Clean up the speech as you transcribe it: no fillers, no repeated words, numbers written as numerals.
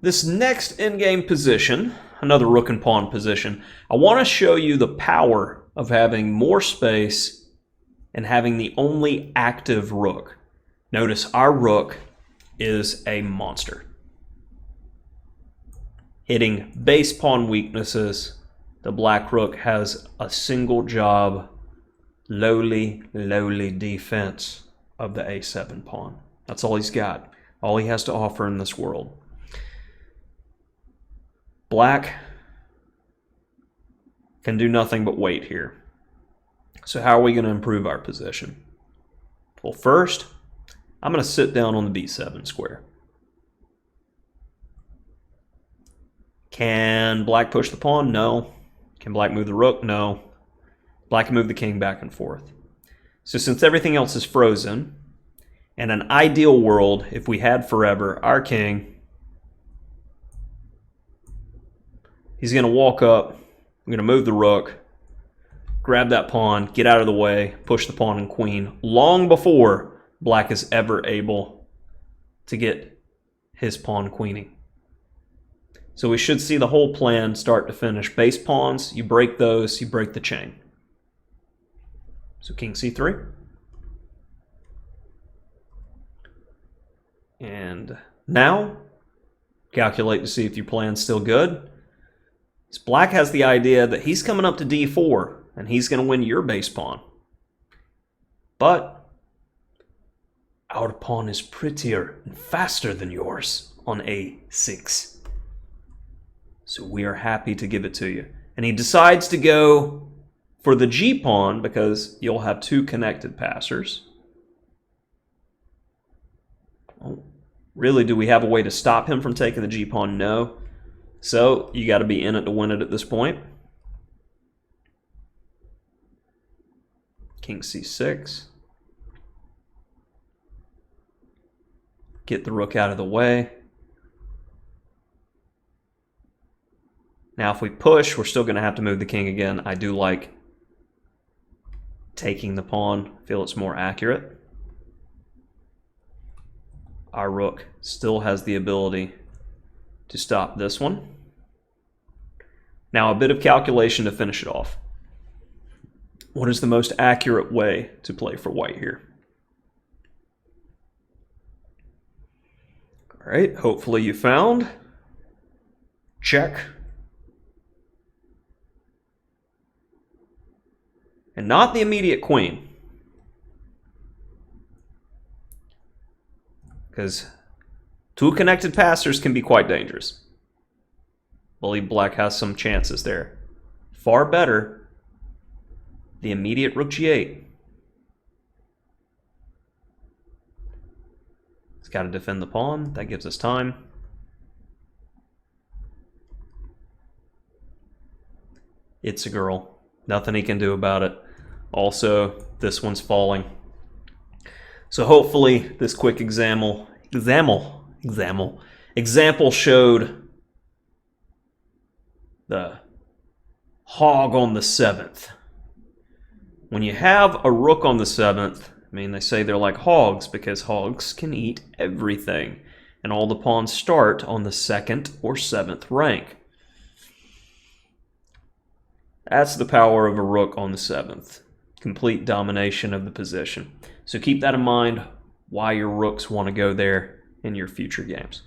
This next endgame position, another rook and pawn position, I want to show you the power of having more space and having the only active rook. Notice our rook is a monster. Hitting base pawn weaknesses, the black rook has a single job, lowly defense of the a7 pawn. That's all he's got, all he has to offer in this world. Black can do nothing but wait here. So how are we going to improve our position? Well, first, I'm going to sit down on the b7 square. Can black push the pawn? No. Can black move the rook? No. Black can move the king back and forth. So since everything else is frozen, in an ideal world, if we had forever, our king, he's going to walk up, I'm going to move the rook, grab that pawn, get out of the way, push the pawn and queen, long before black is ever able to get his pawn queening. So we should see the whole plan start to finish. Base pawns, you break those, you break the chain. So king c3. And now, calculate to see if your plan's still good. Black has the idea that he's coming up to d4 and he's going to win your base pawn. But our pawn is prettier and faster than yours on a6. So we are happy to give it to you. And he decides to go for the g pawn because you'll have two connected passers. Oh, really, do we have a way to stop him from taking the g pawn? No. So you got to be in it to win it at this point. King c6. Get the rook out of the way. Now if we push, we're still going to have to move the king again. I do like taking the pawn. I feel it's more accurate. Our rook still has the ability to stop this one. Now a bit of calculation to finish it off. What is the most accurate way to play for white here? All right, hopefully you found. Check. And not the immediate queen. Because two connected passers can be quite dangerous. I believe black has some chances there. Far better, the immediate rook g8. He's got to defend the pawn. That gives us time. It's a girl. Nothing he can do about it. Also, this one's falling. So hopefully this quick example showed the hog on the 7th. When you have a rook on the 7th, I mean, they say they're like hogs because hogs can eat everything. And all the pawns start on the 2nd or 7th rank. That's the power of a rook on the 7th. Complete domination of the position. So keep that in mind why your rooks want to go there in your future games.